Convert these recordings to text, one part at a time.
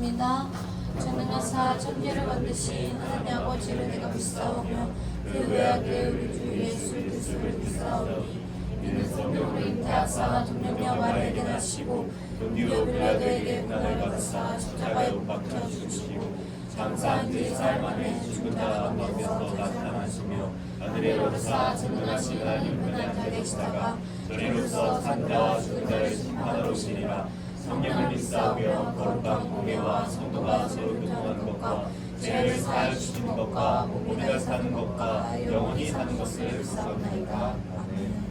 입니다. 저는 여사 천지를 만드신 하나님 아버지를 내가 믿사오며 그 외아들 우리 주 예수 그리스도를 믿사오니 이는 성령으로 잉태하사 동력녀 마리아에게 나시고 본디오 빌라도에게 고난을 받으사 십자가에 못 박혀 죽으시고 장사한 뒤 사흘 만에 죽은 자가 가운데서 나타나시며 하늘에 오르사 전능하신 하나님 은혜를 계시다가 저리로서 산 자와 죽은 자를 심판하러 오시리라. 성령을 믿사오며 거룩한 공예와 성도가 서로 교통하는 것과 죄를 사하여 주시는 것과 몸이 사는 것과 영원히 사는 것을 믿사옵나이다. 아멘.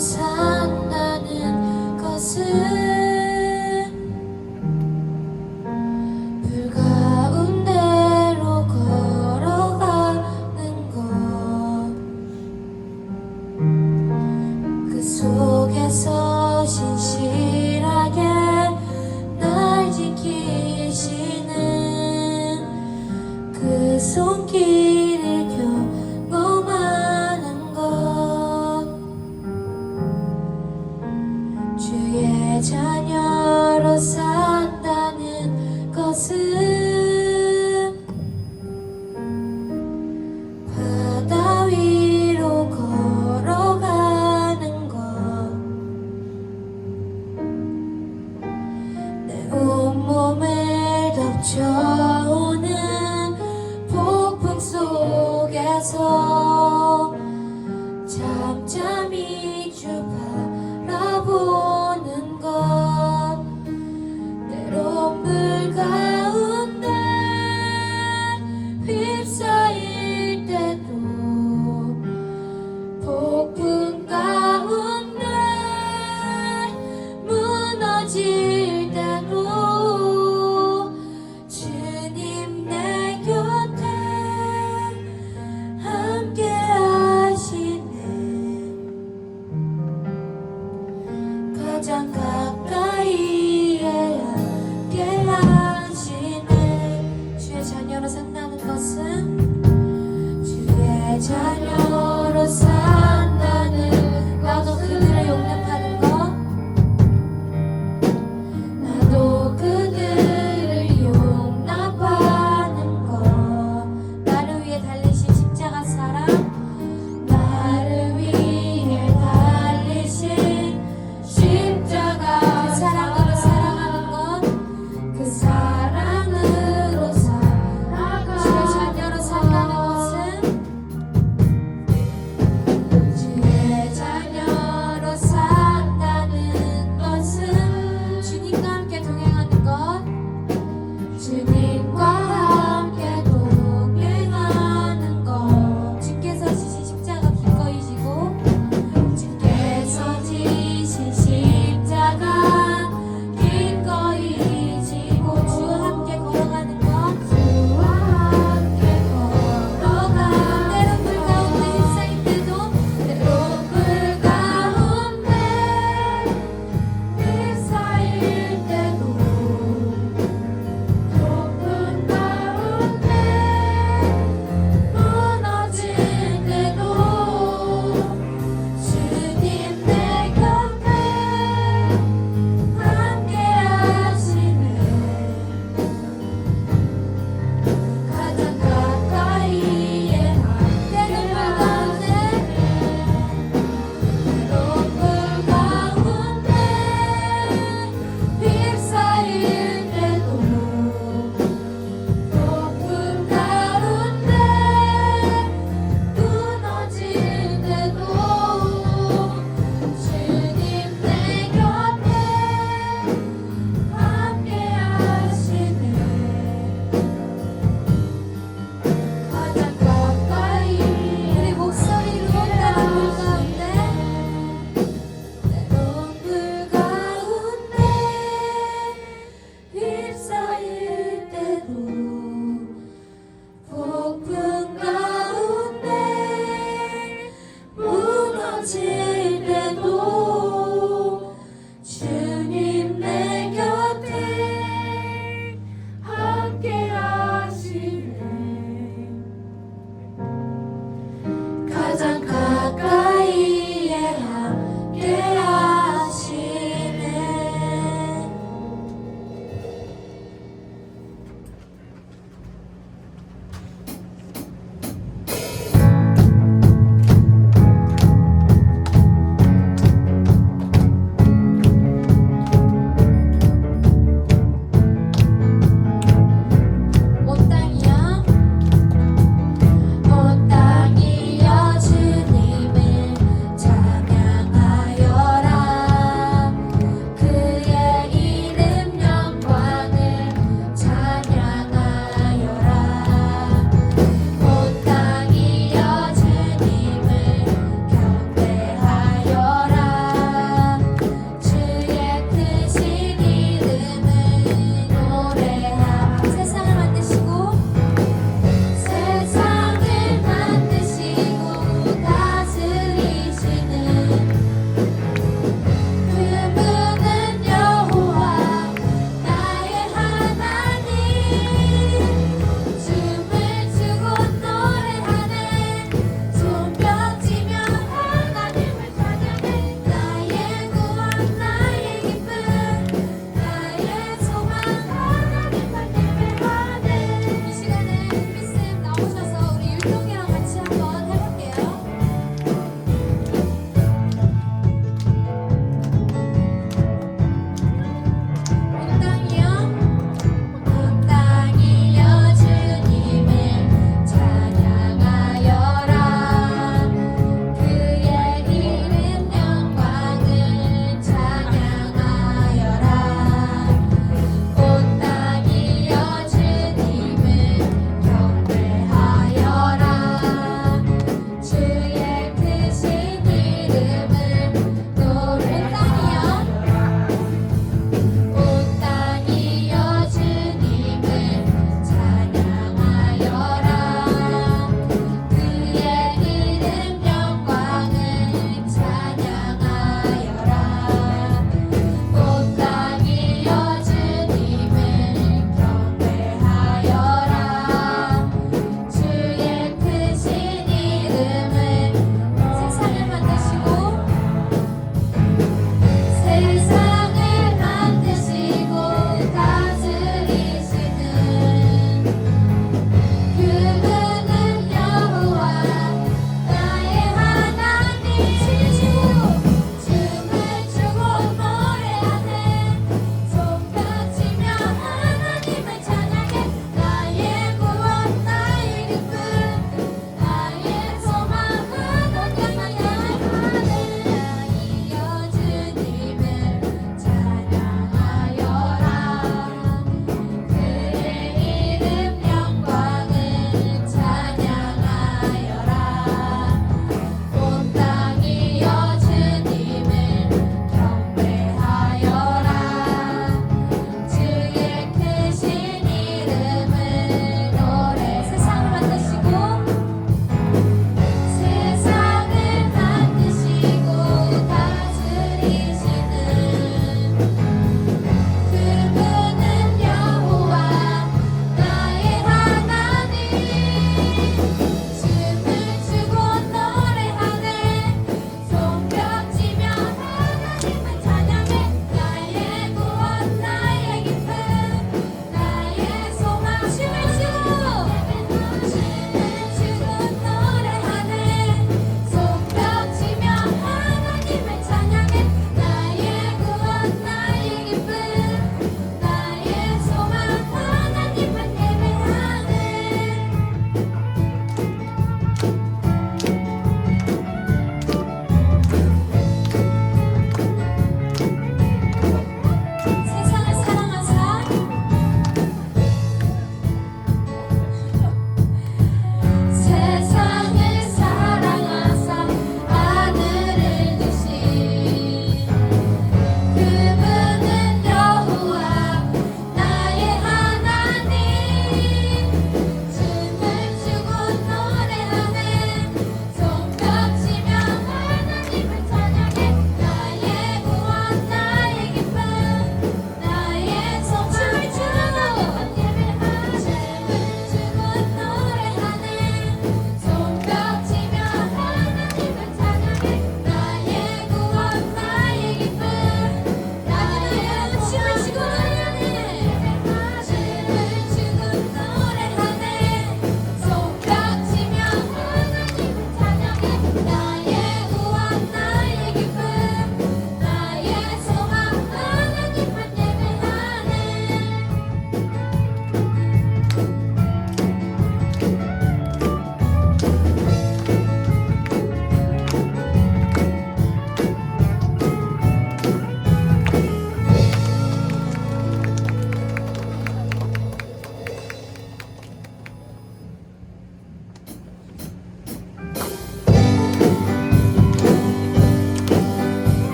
산다는 것은 불 가운데로 걸어가는 것, 그 속에서 신실하게 날 지키시는 그 손길을 경험하는 것, 주의 자녀로 산다는 것은 바다 위로 걸어가는 것, 내 온몸을 덮쳐오는 폭풍 속에서 잠잠히 주 바라보는 것, 때론 물 가운데 휩싸일 때도 폭풍 가운데 무너질 때도 주님 내 곁에 함께 하시네.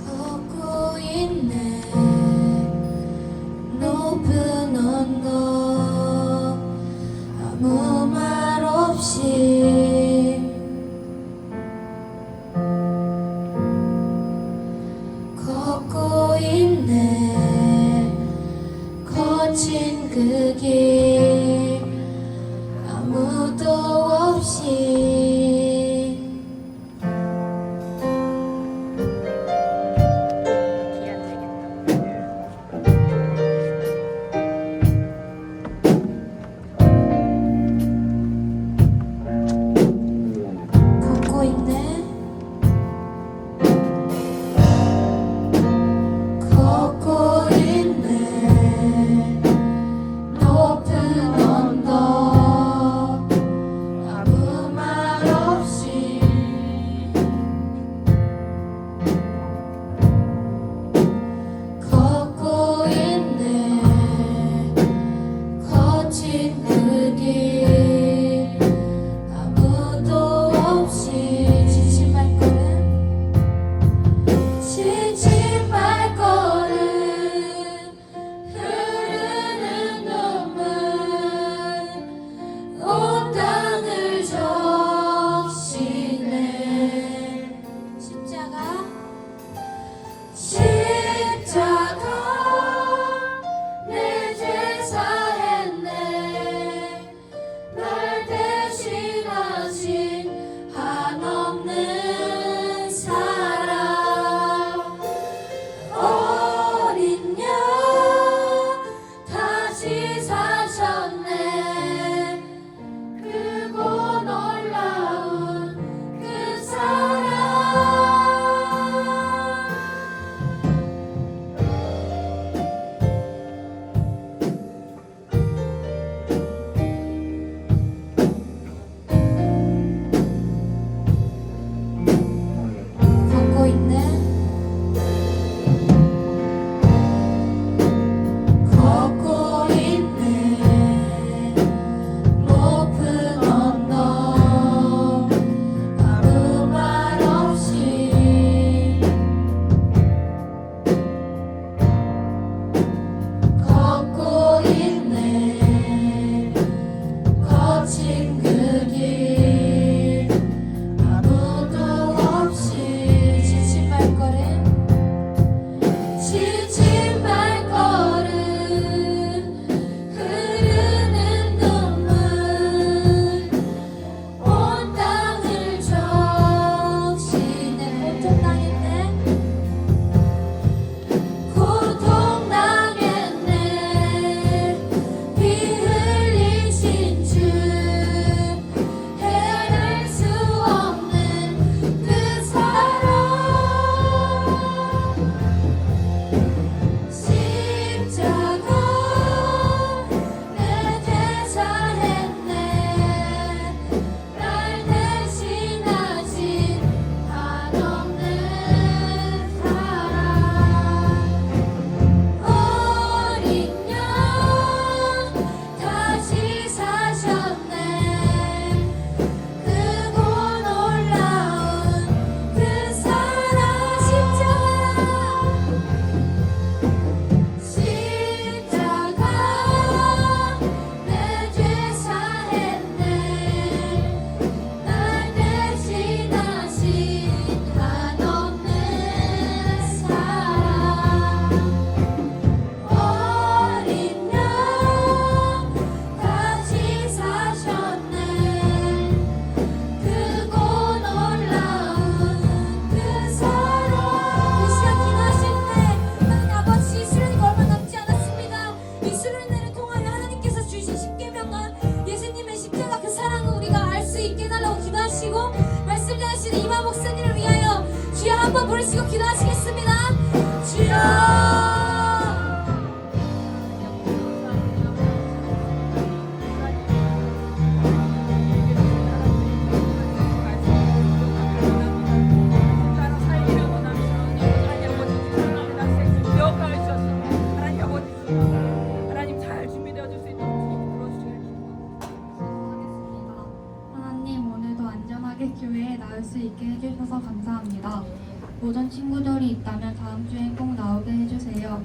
걷고 있네 높은 언덕 아무 말 없이 걷고 있네 거친 그 길 아무도 없이 걷고 있네 걷고 있네 높은 언덕 아무 말 없이 걷고 있네 거친 그 길 아무도 없이 지친 발걸음 지친 발걸음 흐르는 눈물 온 땅을 적시네 십자가 내 죄 사했네 날 대신하신 한없는 사랑 어린 양 다시 사셨네 크고 놀라운 그 사랑 걷고 있네 걷고 있네 높은 언덕 아무 말 없이 걷고 있네 거친 그 길 아무도 없이 지친 발걸음 지친 발걸음 흐르는 눈물 온 땅을 적시네 고통당했네 피 흘린 신주 헤아릴 수 없는 그 사랑 십자가 내 죄 사했네 날 대신하신 한없는 사랑 어린 양 다시 사셨네 크고 놀라운 그 사랑 십자가 내 죄 사했네 날 대신하신 한없는 사랑 어린 양 다시 사셨네 크고 놀라운 그 사랑 이 시간 기도하실 때 하나님 아버지 이 수련회가 얼마 남지 않았습니다. 이 수련회를 통하여 하나님께서 주신 십계명과 예수님의 십자가 그 사랑을 우리가 알 수 있게 해달라고 기도하시고 말씀 전하시는 이마 목사님을 위하여 주여 한번 부르시고 기도하시겠습니다. 주여 우리 교회에 나올 수 있게 해주셔서 감사합니다. 모든 친구들이 있다면 다음 주엔 꼭 나오게 해주세요.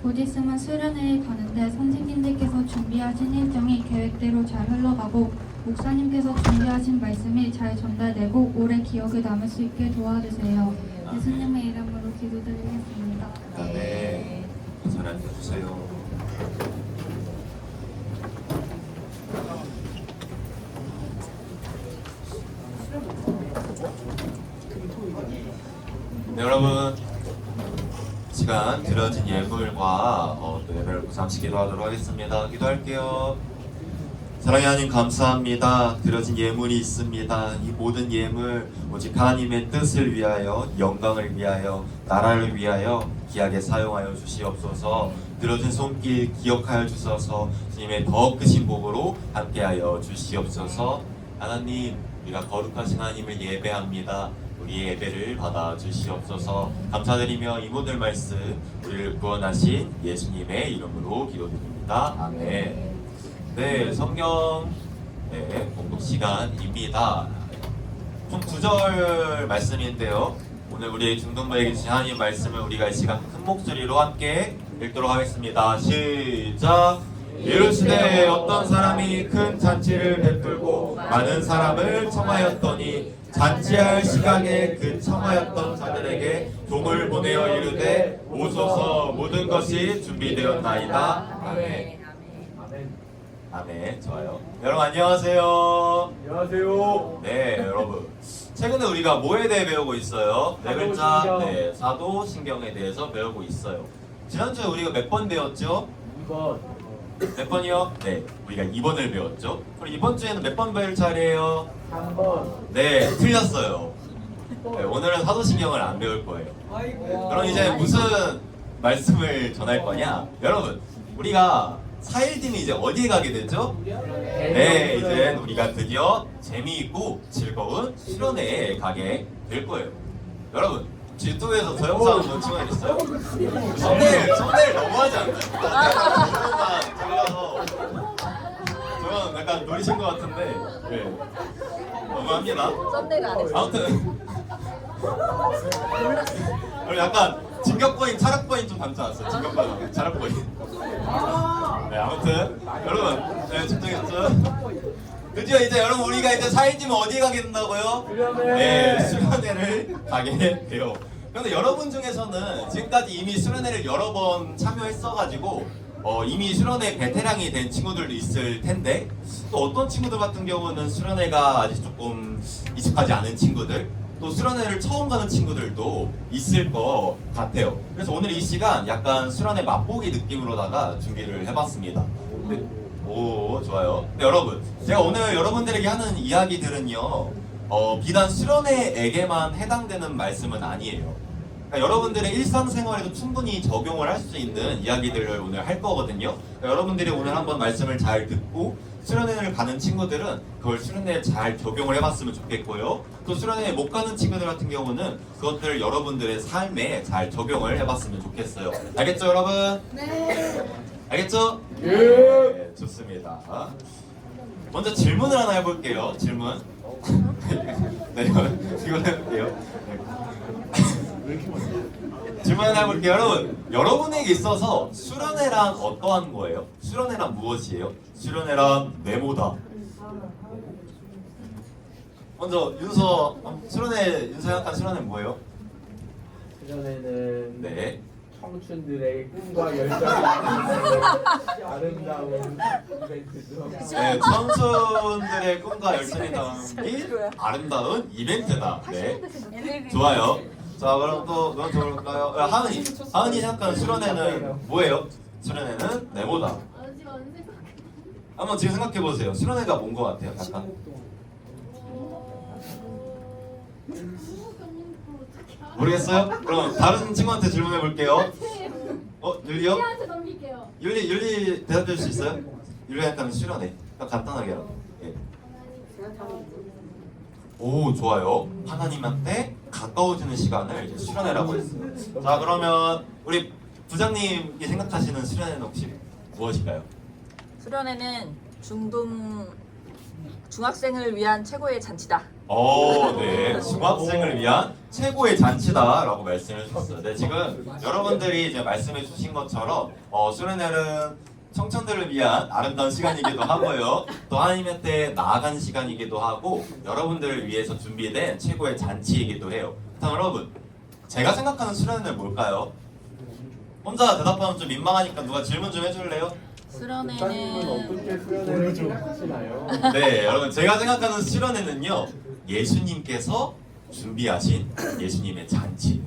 곧 있으면 수련회에 가는데 선생님들께서 준비하신 일정이 계획대로 잘 흘러가고 목사님께서 준비하신 말씀이 잘 전달되고 오래 기억에 남을 수 있게 도와주세요. 예수님의 이름으로 기도드리겠습니다. 네. 잘 앉아주세요. 네, 여러분 시간 드려진 예물과 또 예배를 무상시 기도하도록 하겠습니다. 기도할게요. 사랑의 하나님 감사합니다. 드려진 예물이 있습니다. 이 모든 예물 오직 하나님의 뜻을 위하여 영광을 위하여 나라를 위하여 귀하게 사용하여 주시옵소서. 드려진 손길 기억하여 주셔서 주님의 더 크신 복으로 함께하여 주시옵소서. 하나님 우리가 거룩하신 하나님을 예배합니다. 우리의 예배를 받아 주시옵소서. 감사드리며 이 모든 말씀 우리를 구원하신 예수님의 이름으로 기도드립니다. 아멘. 네, 성경 공독 시간입니다. 총 9절 말씀인데요. 오늘 우리 중동부에게 주신 하나님 말씀을 우리가 이 시간 큰 목소리로 함께 읽도록 하겠습니다. 시작! 이르시되 어떤 사람이 큰 잔치를 베풀고 많은 사람을 청하였더니 잔치할 시간에 그 청하였던 자들에게 종을 보내어 이르되 오소서 모든 것이 준비되었나이다. 아멘. 아멘. 좋아요. 여러분 안녕하세요. 안녕하세요. 네, 여러분. 최근에 우리가 뭐에 대해 배우고 있어요? 네 글자, 네, 사도신경에 대해서 배우고 있어요. 지난주에 우리가 몇 번 배웠죠? 2번. 몇 번이요? 네, 우리가 2번을 배웠죠. 그럼 이번 주에는 몇 번 배울 차례예요? 3번. 네, 틀렸어요. 네, 오늘은 사도신경을 안 배울 거예요. 그럼 이제 무슨 말씀을 전할 거냐? 여러분, 우리가 4일 뒤면 이제 어디에 가게 되죠? 네, 이제 우리가 드디어 재미있고 즐거운 수련회에 가게 될 거예요. 여러분, 유튜브에서 저 영상 한번 찍어야겠어요? 썸네일 너무하지 않나요? 약간 들려서 저는 약간 노리신 것 같은데 네. 너무합니다. 썸네일 안 했어. 아무튼 우리 약간 진격거인 차력거인 좀 닮지 않았어요? 진격거인 차력거인. 네, 아무튼 여러분 네, 집중했죠? 드디어 이제 여러분 우리가 이제 4일 뒤면 어디에 가게 된다고요? 수련회. 네, 수련회를 가게 돼요. 그런데 여러분 중에서는 지금까지 이미 수련회를 여러 번 참여했어가지고 이미 수련회 베테랑이 된 친구들도 있을 텐데 또 어떤 친구들 같은 경우는 수련회가 아직 조금 익숙하지 않은 친구들 또 수련회를 처음 가는 친구들도 있을 것 같아요. 그래서 오늘 이 시간 약간 수련회 맛보기 느낌으로다가 준비를 해봤습니다. 네. 오, 좋아요. 네, 여러분 제가 오늘 여러분들에게 하는 이야기들은요 비단 수련회에게만 해당되는 말씀은 아니에요. 그러니까 여러분들의 일상생활에도 충분히 적용을 할 수 있는 이야기들을 오늘 할 거거든요. 그러니까 여러분들이 오늘 한번 말씀을 잘 듣고 수련회를 가는 친구들은 그걸 수련회에 잘 적용을 해봤으면 좋겠고요. 또 수련회에 못 가는 친구들 같은 경우는 그것들을 여러분들의 삶에 잘 적용을 해봤으면 좋겠어요. 알겠죠, 여러분? 네. 알겠죠? 예. 네, 좋습니다. 먼저 질문을 하나 해볼게요. 질문. 네, 이거 해볼게요. 질문 하나 해볼게요. 여러분에게 있어서 수련회란 어떠한 거예요? 수련회란 무엇이에요? 수련회란 네모다. 먼저 윤서, 윤서 생각한 수련회 뭐예요? 수련회는 네. 청춘들의 꿈과 열정이 아름다운 이벤트죠. 네, 청춘들의 꿈과 열정이 담긴 아름다운 이벤트다. 네, 좋아요. 자, 그럼 또 누가 들어볼까요? 하은이 생각하는 수련회는 뭐예요? 수련회는 네모다. 한번 지금 생각해 보세요. 수련회가 뭔 것 같아요? 약간 모르겠어요? 그럼 다른 친구한테 질문해 볼게요. 율리요? 율리 대답해 줄 수 있어요? 율리 약간 수련회. 간단하게 하라고. 예. 오, 좋아요. 하나님한테 가까워지는 시간을 이제 수련회라고 했어요. 자, 그러면 우리 부장님이 생각하시는 수련회는 혹시 무엇일까요? 수련회는 중학생을 위한 최고의 잔치다. 네. 중학생을 위한 최고의 잔치다라고 말씀해 주셨어요. 네, 지금 여러분들이 이제 말씀해 주신 것처럼 수련회는 청춘들을 위한 아름다운 시간이기도 하고요. 또 하나님한테 나아가는 시간이기도 하고 여러분들을 위해서 준비된 최고의 잔치이기도 해요. 그렇다면 여러분, 제가 생각하는 수련회는 뭘까요? 혼자 대답하면 좀 민망하니까 누가 질문 좀 해줄래요? 목사님은 수련회는 어떻게 수련회를 하시나요? 네, 여러분 제가 생각하는 수련회는요 예수님께서 준비하신 예수님의 잔치.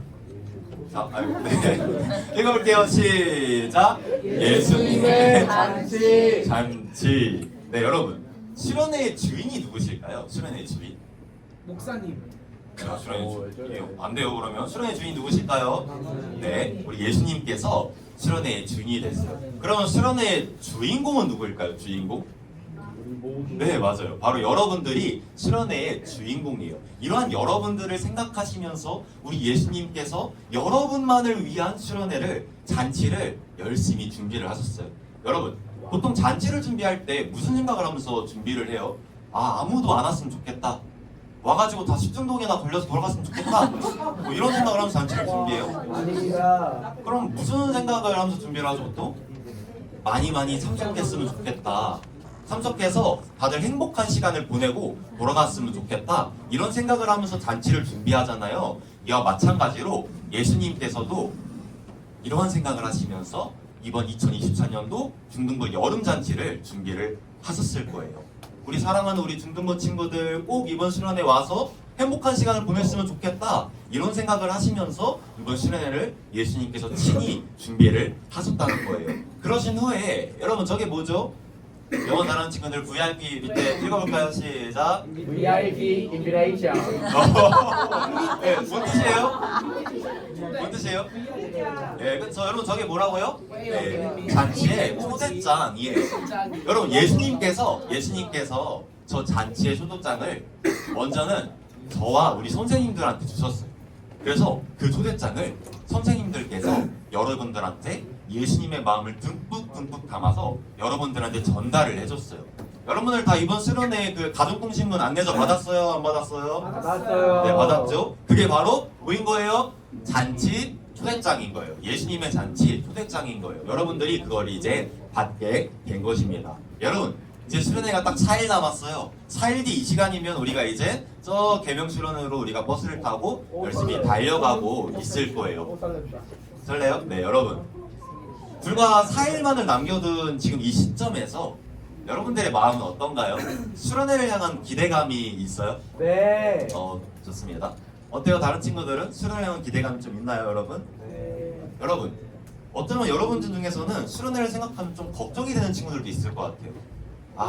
자, 네. 읽어볼게요. 시작. 예수님의 잔치. 잔치. 네, 여러분 수련회의 주인이 누구실까요? 수련회의 주인. 목사님. 자, 수련회 왜 주인. 저래요? 안 돼요. 그러면 수련회 주인 누구실까요? 네, 우리 예수님께서 수련회의 주인이 됐어요. 그러면 수련회의 주인공은 누구일까요? 주인공? 우리 모두. 네, 맞아요. 바로 여러분들이 수련회의 주인공이에요. 이러한 여러분들을 생각하시면서 우리 예수님께서 여러분만을 위한 수련회를, 잔치를 열심히 준비를 하셨어요. 여러분, 보통 잔치를 준비할 때 무슨 생각을 하면서 준비를 해요? 아무도 안 왔으면 좋겠다. 와가지고 다 십중동이나 걸려서 돌아갔으면 좋겠다. 뭐 이런 생각을 하면서 잔치를 준비해요. 아닙니다. 그럼 무슨 생각을 하면서 준비를 하죠, 보통? 많이 참석했으면 좋겠다. 참석해서 다들 행복한 시간을 보내고 돌아갔으면 좋겠다. 이런 생각을 하면서 잔치를 준비하잖아요. 이와 마찬가지로 예수님께서도 이러한 생각을 하시면서 이번 2024년도 중등부 여름잔치를 준비를 하셨을 거예요. 우리 사랑하는 우리 중등부 친구들 꼭 이번 수련회 와서 행복한 시간을 보냈으면 좋겠다. 이런 생각을 하시면서 이번 수련회를 예수님께서 친히 준비를 하셨다는 거예요. 그러신 후에 여러분 저게 뭐죠? 영어 잘하는 친구들 VIP 밑에 읽어볼까요? 시작. VIP 인비레이션. 네, 뭔 뜻이에요? 뭔 뜻이에요? 네, 그렇죠. 여러분 저게 뭐라고요? 네, 잔치의 초대장이에요. 여러분 예수님께서 저 잔치의 초대장을 먼저는 저와 우리 선생님들한테 주셨어요. 그래서 그 초대장을 선생님들께서 여러분들한테 예수님의 마음을 듬뿍 담아서 여러분들한테 전달을 해줬어요. 여러분들 다 이번 수련회 그 가족공신문 안내서 받았어요? 안 받았어요? 받았어요. 네, 받았죠. 그게 바로 뭐인 거예요? 잔치 초대장인 거예요. 예수님의 잔치 초대장인 거예요. 여러분들이 그걸 이제 받게 된 것입니다. 여러분 이제 수련회가 딱 4일 남았어요. 4일 뒤 이 시간이면 우리가 이제 저 계명 수련회로 우리가 버스를 타고 열심히 달려가고 있을 거예요. 설레요? 네, 여러분. 불과 4일만을 남겨둔 지금 이 시점에서 여러분들의 마음은 어떤가요? 수련회를 향한 기대감이 있어요? 네. 좋습니다. 어때요? 다른 친구들은 수련회를 향한 기대감이 좀 있나요, 여러분? 네. 여러분, 어쩌면 여러분들 중에서는 수련회를 생각하면 좀 걱정이 되는 친구들도 있을 것 같아요.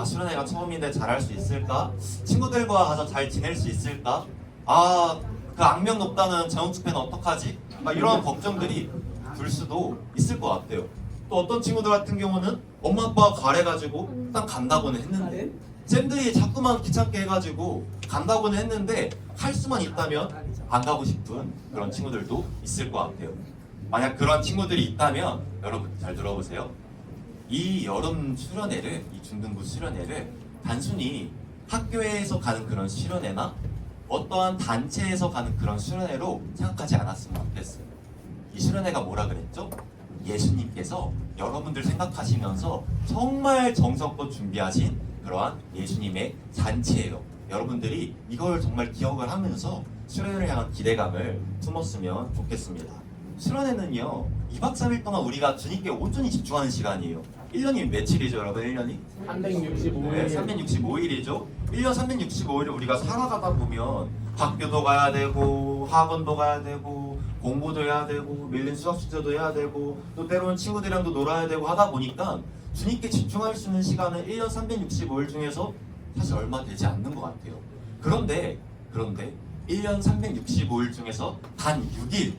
수련회가 처음인데 잘할 수 있을까? 친구들과 가서 잘 지낼 수 있을까? 그 악명 높다는 자영축회는 어떡하지? 이런 걱정들이 들 수도 있을 것 같아요. 또 어떤 친구들 같은 경우는 엄마 아빠가 가래가지고 딱 간다고는 했는데 쌤들이 자꾸만 귀찮게 해가지고 간다고는 했는데 할 수만 있다면 안 가고 싶은 그런 친구들도 있을 것 같아요. 만약 그런 친구들이 있다면 여러분 잘 들어보세요. 이 여름 수련회를, 이 중등부 수련회를 단순히 학교에서 가는 그런 수련회나 어떠한 단체에서 가는 그런 수련회로 생각하지 않았으면 좋겠어요. 이 수련회가 뭐라 그랬죠? 예수님께서 여러분들 생각하시면서 정말 정성껏 준비하신 그러한 예수님의 잔치예요. 여러분들이 이걸 정말 기억을 하면서 수련회를 향한 기대감을 품었으면 좋겠습니다. 수련회는요 2박 3일 동안 우리가 주님께 온전히 집중하는 시간이에요. 1년이 며칠이죠 여러분? 1년이? 365일. 네, 365일이죠. 1년 365일을 우리가 살아가다 보면 학교도 가야 되고 학원도 가야 되고 공부도 해야 되고 밀린 수학 숙제도 해야 되고 또 때로는 친구들이랑도 놀아야 되고 하다 보니까 주님께 집중할 수 있는 시간은 1년 365일 중에서 사실 얼마 되지 않는 것 같아요. 그런데 1년 365일 중에서 단 6일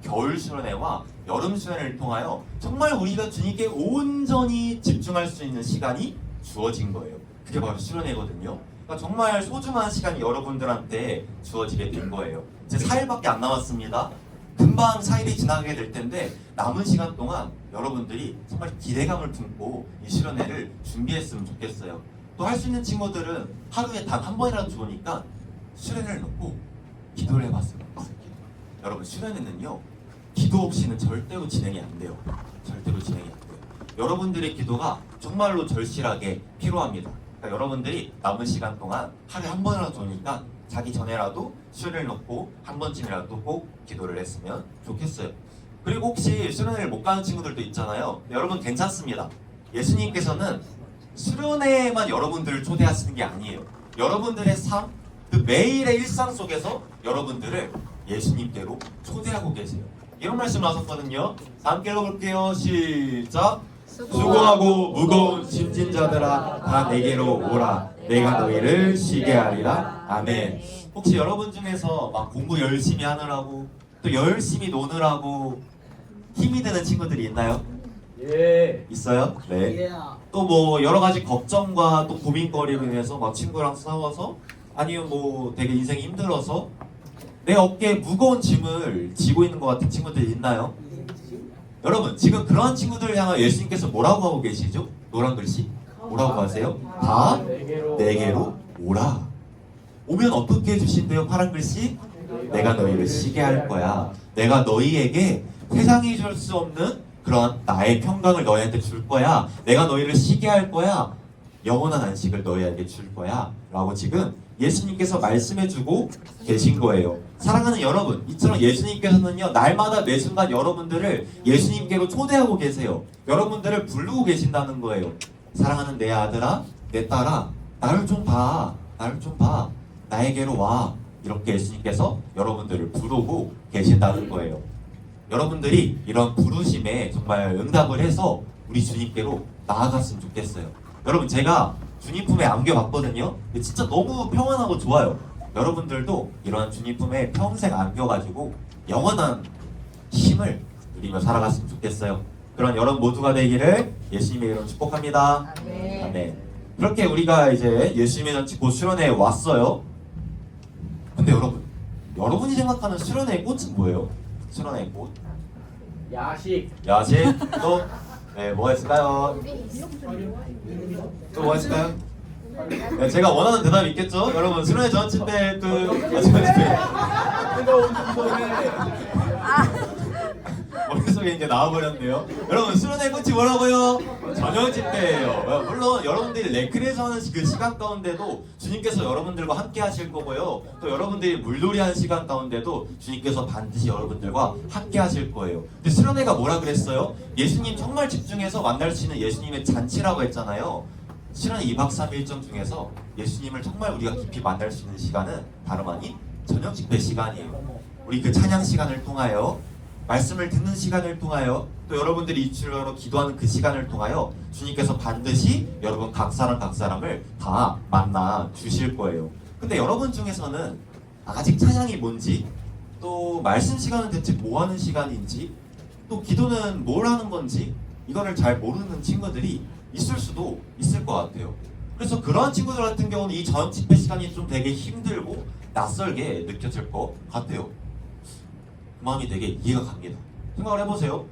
겨울 수련회와 여름 수련회를 통하여 정말 우리가 주님께 온전히 집중할 수 있는 시간이 주어진 거예요. 그게 바로 수련회거든요. 그러니까 정말 소중한 시간이 여러분들한테 주어지게 된 거예요. 이제 4일밖에 안 남았습니다. 금방 4일이 지나게 될 텐데 남은 시간 동안 여러분들이 정말 기대감을 품고 이 수련회를 준비했으면 좋겠어요. 또 할 수 있는 친구들은 하루에 단 한 번이라도 좋으니까 수련회를 놓고 기도를 해봤어요. 여러분 수련회는요 기도 없이는 절대로 진행이 안 돼요. 절대로 진행이 안 돼요. 여러분들의 기도가 정말로 절실하게 필요합니다. 그러니까 여러분들이 남은 시간 동안 하루에 한 번이라도 오니까 자기 전에라도 수련회를 놓고 한 번쯤이라도 꼭 기도를 했으면 좋겠어요. 그리고 혹시 수련회를 못 가는 친구들도 있잖아요. 여러분 괜찮습니다. 예수님께서는 수련회에만 여러분들을 초대하시는 게 아니에요. 여러분들의 삶, 그 매일의 일상 속에서 여러분들을 예수님께로 초대하고 계세요. 이런 말씀 나섰거든요. 다 함께 읽어볼게요. 시작. 수고하고 무거운 짐진 자들아 다 내게로 오라. 내가 너희를 쉬게 하리라. 아멘. 혹시 여러분 중에서 막 공부 열심히 하느라고 또 열심히 노느라고 힘이 드는 친구들이 있나요? 예. 있어요? 네. 예. 또 뭐 여러 가지 걱정과 또 고민거리로 인해서 막 친구랑 싸워서 아니면 뭐 되게 인생이 힘들어서 내 어깨에 무거운 짐을 지고 있는 것 같은 친구들이 있나요? 여러분 지금 그러한 친구들을 향해 예수님께서 뭐라고 하고 계시죠? 노란 글씨 뭐라고 하세요? 다 내게로 오라. 오면 어떻게 해주신대요? 파란 글씨 내가 너희를 쉬게 할 거야. 내가 너희에게 세상이 줄 수 없는 그런 나의 평강을 너희한테 줄 거야. 내가 너희를 쉬게 할 거야. 영원한 안식을 너희에게 줄 거야 라고 지금 예수님께서 말씀해주고 계신 거예요. 사랑하는 여러분, 이처럼 예수님께서는요 날마다 매 순간 여러분들을 예수님께로 초대하고 계세요. 여러분들을 부르고 계신다는 거예요. 사랑하는 내 아들아, 내 딸아, 나를 좀 봐. 나를 좀 봐. 나에게로 와. 이렇게 예수님께서 여러분들을 부르고 계신다는 거예요. 여러분들이 이런 부르심에 정말 응답을 해서 우리 주님께로 나아갔으면 좋겠어요. 여러분 제가 주님 품에 안겨봤거든요. 진짜 너무 평안하고 좋아요. 여러분들도 이런 주님 품에 평생 안겨가지고 영원한 힘을 누리며 살아갔으면 좋겠어요. 그런 여러분 모두가 되기를 예수님의 이름으로 축복합니다. 아멘. 그렇게 우리가 이제 예수님의 잔치 곧 수련회에 왔어요. 근데 여러분이 생각하는 수련회의 꽃은 뭐예요? 수련회의 꽃? 야식. 야식? 또? 네, 뭐가 있을까요? 또 뭐가 있을까요? 네, 제가 원하는 대답이 있겠죠? 여러분 수련회 전치 때 뜨거운 손에. 머릿속에 이제 나와버렸네요. 여러분 수련회 꽃이 뭐라고요? 저녁 집회예요. 물론 여러분들이 레크레이션 하는 그 시간 가운데도 주님께서 여러분들과 함께 하실 거고요. 또 여러분들이 물놀이 하는 시간 가운데도 주님께서 반드시 여러분들과 함께 하실 거예요. 근데 수련회가 뭐라 그랬어요? 예수님 정말 집중해서 만날 수 있는 예수님의 잔치라고 했잖아요. 실은 2박 3일 일정 중에서 예수님을 정말 우리가 깊이 만날 수 있는 시간은 다름 아닌 저녁 집회 시간이에요. 우리 그 찬양 시간을 통하여 말씀을 듣는 시간을 통하여 또 여러분들이 입술로 기도하는 그 시간을 통하여 주님께서 반드시 여러분 각 사람을 다 만나 주실 거예요. 근데 여러분 중에서는 아직 찬양이 뭔지 또 말씀 시간은 대체 뭐 하는 시간인지 또 기도는 뭘 하는 건지 이거를 잘 모르는 친구들이 있을 수도 있을 것 같아요. 그래서 그러한 친구들 같은 경우는 이 저녁 집회 시간이 좀 되게 힘들고 낯설게 느껴질 것 같아요. 그 마음이 되게 이해가 갑니다. 생각을 해보세요.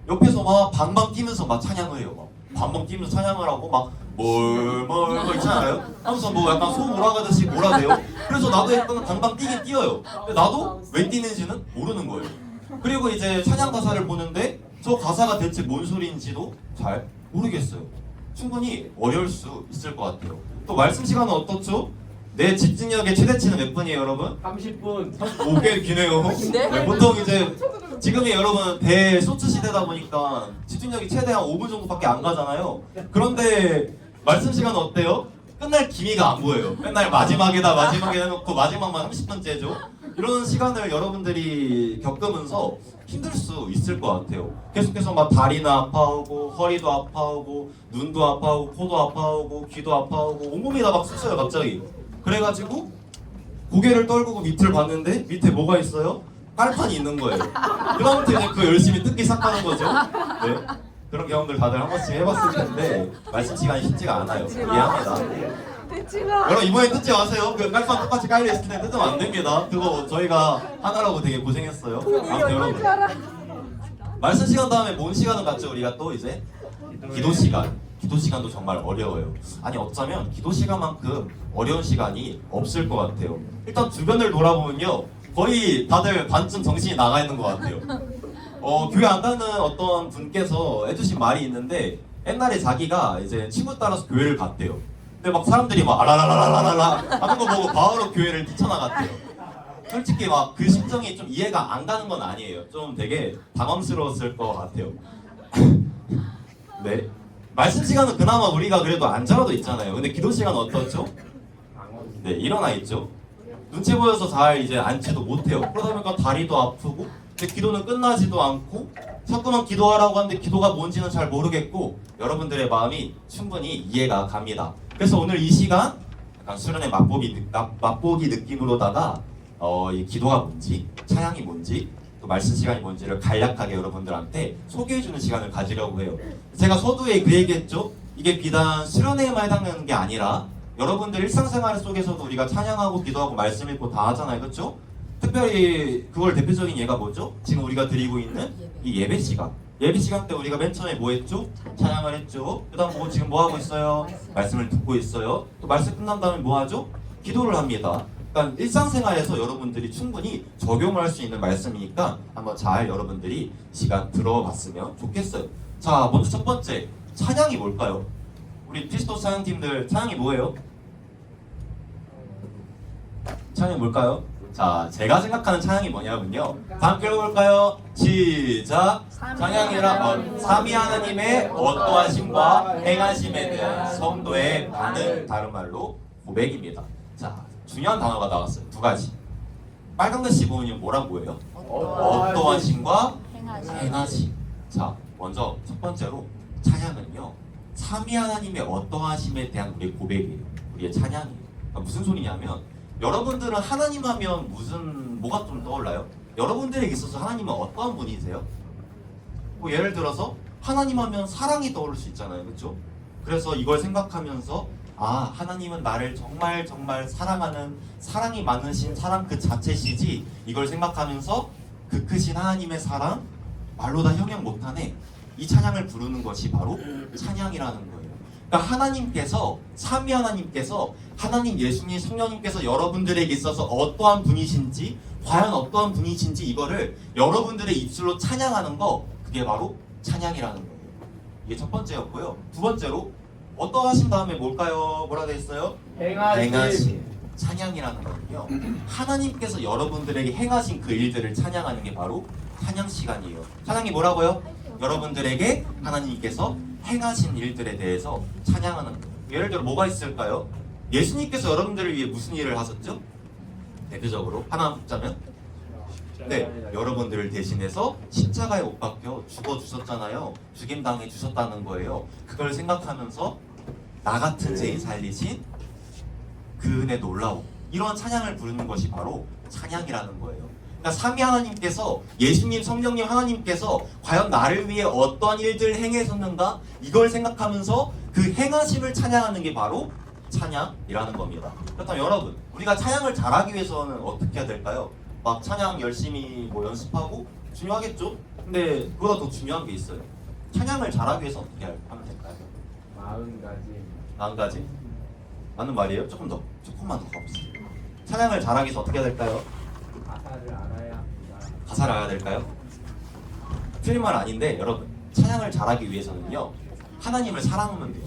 옆에서 막 방방 뛰면서 막 찬양을 해요. 막 방방 뛰면서 찬양을 하고 막 뭐 있잖아요. 하면서 뭐 약간 소 몰아가듯이 몰아대요. 그래서 나도 약간 방방 뛰긴 뛰어요. 근데 나도 왜 뛰는지는 모르는 거예요. 그리고 이제 찬양 가사를 보는데 저 가사가 대체 뭔 소리인지도 잘 모르겠어요. 충분히 어려울 수 있을 것 같아요. 또 말씀 시간은 어떻죠? 내 집중력의 최대치는 몇 분이에요, 여러분? 30분. 35개 기네요. 네, 보통 이제 지금이 여러분 대소츠 시대다 보니까 집중력이 최대한 5분 정도밖에 안 가잖아요. 그런데 말씀 시간은 어때요? 끝날 기미가 안 보여요. 맨날 마지막에 해놓고 마지막만 30분째죠. 이런 시간을 여러분들이 겪으면서 힘들 수 있을 것 같아요. 계속해서 막 다리나 아파오고 허리도 아파오고 눈도 아파오고 코도 아파오고 귀도 아파오고 온몸이 다 막 쑤셔요 갑자기. 그래가지고 고개를 떨구고 밑을 봤는데 밑에 뭐가 있어요? 깔판이 있는 거예요. 그다음부터 이제 그 열심히 뜯기 시작하는 거죠. 네. 그런 경험들 다들 한 번씩 해봤을 텐데 말씀 시간이 쉽지가 않아요. 이해합니다. 여러분 이번에 뜯지 마세요. 그 깔판 똑같이 깔려 있을 때 뜯으면 안 됩니다. 그거 저희가 하느라고 되게 고생했어요. 아무튼 여러분 말씀 시간 다음에 뭔 시간을 갖죠? 우리가 또 이제 기도 시간. 기도 시간도 정말 어려워요. 아니 어쩌면 기도 시간만큼 어려운 시간이 없을 것 같아요. 일단 주변을 돌아보면요, 거의 다들 반쯤 정신이 나가 있는 것 같아요. 교회 안 가는 어떤 분께서 해주신 말이 있는데, 옛날에 자기가 이제 친구 따라서 교회를 갔대요. 근데 막 사람들이 막 아라라라라라라 하는 거 보고 바로 교회를 뛰쳐나갔대요. 솔직히 막 그 심정이 좀 이해가 안 가는 건 아니에요. 좀 되게 당황스러웠을 것 같아요. 네. 말씀 시간은 그나마 우리가 그래도 앉아라도 있잖아요. 근데 기도 시간은 어떻죠? 네, 일어나 있죠. 눈치 보여서 잘 이제 앉지도 못해요. 그러다 보니까 다리도 아프고, 근데 기도는 끝나지도 않고, 자꾸만 기도하라고 하는데 기도가 뭔지는 잘 모르겠고, 여러분들의 마음이 충분히 이해가 갑니다. 그래서 오늘 이 시간 약간 수련의 맛보기 느낌으로다가 이 기도가 뭔지, 찬양이 뭔지, 또 말씀 시간이 뭔지를 간략하게 여러분들한테 소개해주는 시간을 가지려고 해요. 제가 서두에 그 얘기했죠. 이게 비단 수련회에만 해당되는 게 아니라 여러분들 일상생활 속에서도 우리가 찬양하고 기도하고 말씀 읽고 다 하잖아요, 그렇죠? 특별히 그걸 대표적인 예가 뭐죠? 지금 우리가 드리고 있는 이 예배 시간. 예배 시간 때 우리가 맨 처음에 뭐 했죠? 찬양을 했죠. 그다음 지금 뭐 하고 있어요? 말씀을 듣고 있어요. 또 말씀 끝난 다음에 뭐 하죠? 기도를 합니다. 그러니까 일상생활에서 여러분들이 충분히 적용을 할 수 있는 말씀이니까 한번 잘 여러분들이 시간 들어봤으면 좋겠어요. 자, 먼저 첫 번째, 찬양이 뭘까요? 우리 피스토 찬양팀들 찬양이 뭐예요? 찬양이 뭘까요? 자, 제가 생각하는 찬양이 뭐냐면요, 다 함께 읽어볼까요? 시작! 찬양이란 삼위 하나님의 어떠하심과 행하심에 대한 성도의 반응, 다른 말로 고백입니다. 자, 중요한 단어가 나왔어요. 두 가지. 빨간 글씨 보면 뭐란 뭐예요? 어떠하심과 행하심. 자, 먼저 첫 번째로 찬양은요, 삼위 하나님의 어떠하심에 대한 우리의 고백이에요. 우리의 찬양이에요. 그러니까 무슨 소리냐면, 여러분들은 하나님 하면 뭐가 좀 떠올라요? 여러분들에게 있어서 하나님은 어떠한 분이세요? 뭐 예를 들어서 하나님 하면 사랑이 떠오를 수 있잖아요, 그렇죠? 그래서 이걸 생각하면서 하나님은 나를 정말 정말 사랑하는, 사랑이 많으신 사랑 그 자체시지, 이걸 생각하면서 그 크신 하나님의 사랑 말로 다 형용 못하네, 이 찬양을 부르는 것이 바로 찬양이라는 거예요. 그러니까 하나님께서, 삼위 하나님께서, 하나님, 예수님, 성령님께서 여러분들에게 있어서 어떠한 분이신지, 과연 어떠한 분이신지 이거를 여러분들의 입술로 찬양하는 거, 그게 바로 찬양이라는 거예요. 이게 첫 번째였고요. 두 번째로 어떠하신 다음에 뭘까요? 뭐라 되어 있어요? 행하심. 찬양이라는 거는요, 하나님께서 여러분들에게 행하신 그 일들을 찬양하는 게 바로 찬양 시간이에요. 찬양이 뭐라고요? 여러분들에게 하나님께서 행하신 일들에 대해서 찬양하는 거예요. 예를 들어 뭐가 있을까요? 예수님께서 여러분들을 위해 무슨 일을 하셨죠? 대표적으로 하나 뽑자면, 네, 여러분들을 대신해서 십자가에 못 박혀 죽어주셨잖아요. 죽임당해 주셨다는 거예요. 그걸 생각하면서 나 같은 죄인 살리신 그 은혜 놀라워, 이런 찬양을 부르는 것이 바로 찬양이라는 거예요. 그러니까 삼위 하나님께서, 예수님, 성령님, 하나님께서 과연 나를 위해 어떠한 일들을 행하셨는가, 이걸 생각하면서 그 행하심을 찬양하는 게 바로 찬양이라는 겁니다. 그렇다면 여러분, 우리가 찬양을 잘하기 위해서는 어떻게 해야 될까요? 막 찬양 열심히 뭐 연습하고 중요하겠죠? 근데 그보다 더 중요한 게 있어요. 찬양을 잘하기 위해서 어떻게 하면 될까요? 40가지. 맞는 말이에요? 조금만 더 가봅시다. 찬양을 잘하기 위해서 어떻게 해야 될까요? 가사를 알아야 합니다. 가사를 알아야 될까요? 틀린 말 아닌데, 여러분, 찬양을 잘하기 위해서는요, 하나님을 사랑하면 돼요.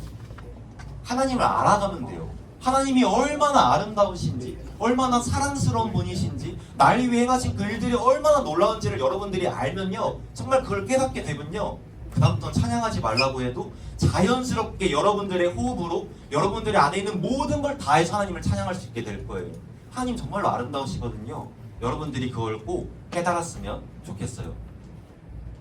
하나님을 알아가면 돼요. 하나님이 얼마나 아름다우신지, 얼마나 사랑스러운 분이신지, 날 위해 행하신 그 일들이 얼마나 놀라운지를 여러분들이 알면요, 정말 그걸 깨닫게 되면요, 그다음부터는 찬양하지 말라고 해도 자연스럽게 여러분들의 호흡으로 여러분들의 안에 있는 모든 걸 다해서 하나님을 찬양할 수 있게 될 거예요. 하나님 정말로 아름다우시거든요. 여러분들이 그걸 꼭 깨달았으면 좋겠어요.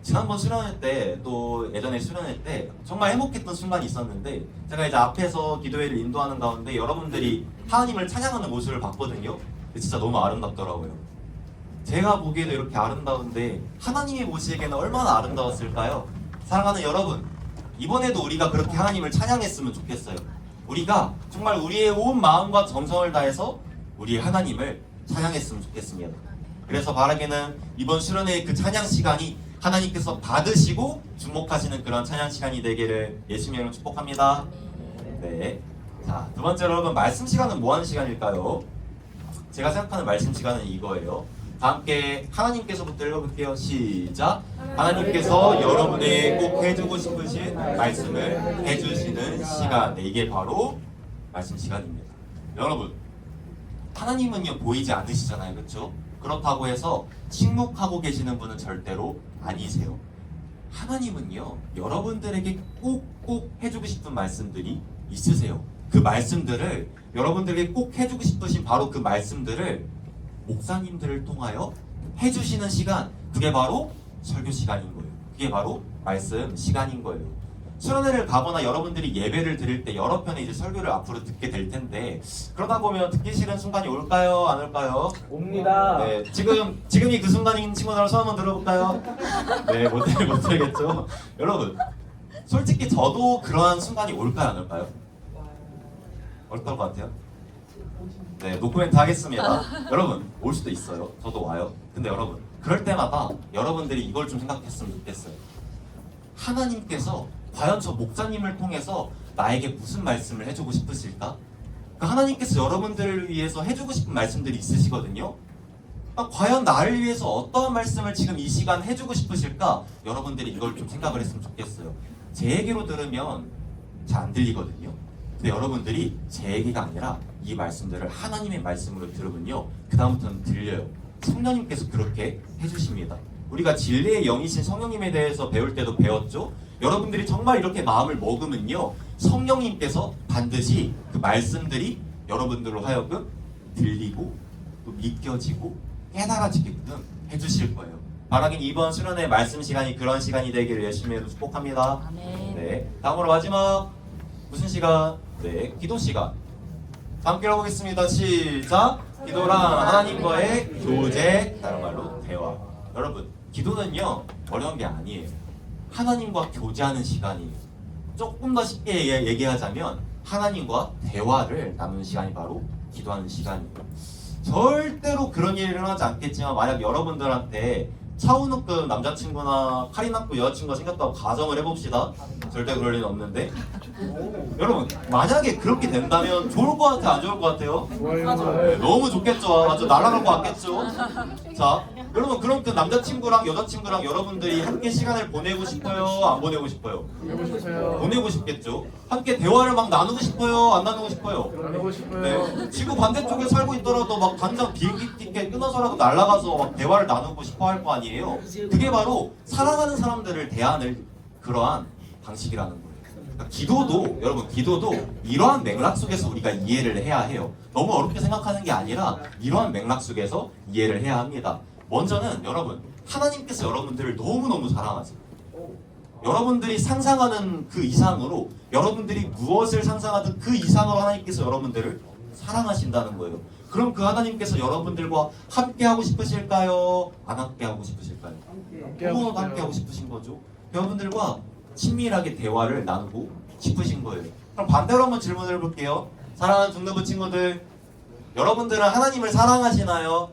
지난번 수련회 때, 또 예전에 수련회 때 정말 행복했던 순간이 있었는데, 제가 이제 앞에서 기도회를 인도하는 가운데 여러분들이 하나님을 찬양하는 모습을 봤거든요. 진짜 너무 아름답더라고요. 제가 보기에도 이렇게 아름다운데 하나님이 보시기에는 얼마나 아름다웠을까요? 사랑하는 여러분, 이번에도 우리가 그렇게 하나님을 찬양했으면 좋겠어요. 우리가 정말 우리의 온 마음과 정성을 다해서 우리 하나님을 찬양했으면 좋겠습니다. 그래서 바라기는 이번 수련회의 그 찬양 시간이 하나님께서 받으시고 주목하시는 그런 찬양 시간이 되기를 예수님의 이름으로 축복합니다. 네. 자, 두 번째로 여러분, 말씀 시간은 뭐 하는 시간일까요? 제가 생각하는 말씀 시간은 이거예요. 다 함께 하나님께서부터 읽어볼게요. 시작. 하나님께서 여러분에게 꼭 해주고 싶으신 말씀을 해주시는 시간. 네, 이게 바로 말씀 시간입니다. 여러분, 하나님은요 보이지 않으시잖아요, 그렇죠? 그렇다고 해서 침묵하고 계시는 분은 절대로 아니세요. 하나님은요 여러분들에게 꼭꼭 해주고 싶은 말씀들이 있으세요. 그 말씀들을 여러분들에게 꼭 해주고 싶으신 바로 그 말씀들을 목사님들을 통하여 해주시는 시간, 그게 바로 설교 시간인 거예요. 그게 바로 말씀 시간인 거예요. 수련회를 가거나 여러분들이 예배를 드릴 때 여러 편의 이제 설교를 앞으로 듣게 될 텐데, 그러다 보면 듣기 싫은 순간이 올까요? 안 올까요? 옵니다. 네, 지금이 그 순간인 친구들 손 한번 들어볼까요? 네, 못 들겠죠? 여러분, 솔직히 저도 그러한 순간이 올까요? 안 올까요? 올 것 같아요? 네, 노코멘트 하겠습니다. 여러분, 올 수도 있어요. 저도 와요. 근데 여러분, 그럴 때마다 여러분들이 이걸 좀 생각했으면 좋겠어요. 하나님께서 과연 저 목사님을 통해서 나에게 무슨 말씀을 해주고 싶으실까? 하나님께서 여러분들을 위해서 해주고 싶은 말씀들이 있으시거든요. 과연 나를 위해서 어떠한 말씀을 지금 이 시간 해주고 싶으실까? 여러분들이 이걸 좀 생각을 했으면 좋겠어요. 제 얘기로 들으면 잘 안 들리거든요. 근데 여러분들이 제 얘기가 아니라 이 말씀들을 하나님의 말씀으로 들으면요, 그 다음부터는 들려요. 성령님께서 그렇게 해주십니다. 우리가 진리의 영이신 성령님에 대해서 배울 때도 배웠죠. 여러분들이 정말 이렇게 마음을 먹으면요, 성령님께서 반드시 그 말씀들이 여러분들로 하여금 들리고 또 믿겨지고 깨달아지게끔 해주실 거예요. 바라긴 이번 수련회 말씀 시간이 그런 시간이 되기를 예수님으로 축복합니다. 아멘. 네, 다음으로 마지막 무슨 시간? 네, 기도 시간. 함께 해보겠습니다. 시작. 기도랑 하나님과의 교제, 다른 말로 대화. 여러분, 기도는요 어려운 게 아니에요. 하나님과 교제하는 시간이에요. 조금 더 쉽게 얘기하자면 하나님과 대화를 나누는 시간이 바로 기도하는 시간이에요. 절대로 그런 일이 일어나지 않겠지만, 만약 여러분들한테 차은우급 남자친구나 카리나급 여자친구가 생겼다고 가정을 해봅시다. 절대 그럴 일은 없는데, 여러분 만약에 그렇게 된다면 좋을 것 같아요? 안 좋을 것 같아요? 네, 너무 좋겠죠. 아주 날아갈 것 같겠죠. 자, 여러분, 그럼 그 남자친구랑 여자친구랑 여러분들이 함께 시간을 보내고 싶어요? 안 보내고 싶어요? 보내고 싶겠죠. 함께 대화를 막 나누고 싶어요? 안 나누고 싶어요? 나누고 싶어요. 네, 지구 반대쪽에 살고 있더라도 막 당장 비행기 티켓 끊어서라도 날아가서 막 대화를 나누고 싶어 할 거 아니에요. 그게 바로 사랑하는 사람들을 대하는 그러한 방식이라는 거예요. 그러니까 기도도, 여러분, 기도도 이러한 맥락 속에서 우리가 이해를 해야 해요. 너무 어렵게 생각하는 게 아니라 이러한 맥락 속에서 이해를 해야 합니다. 먼저는 여러분, 하나님께서 여러분들을 너무너무 사랑하세요. 여러분들이 상상하는 그 이상으로, 여러분들이 무엇을 상상하든 그 이상으로 하나님께서 여러분들을 사랑하신다는 거예요. 그럼 그 하나님께서 여러분들과 함께 하고 싶으실까요? 안 함께 하고 싶으실까요? 너무 함께 하고 싶으신 거죠. 여러분들과 친밀하게 대화를 나누고 싶으신 거예요. 그럼 반대로 한번 질문을 해볼게요. 사랑하는 중등부 친구들, 여러분들은 하나님을 사랑하시나요?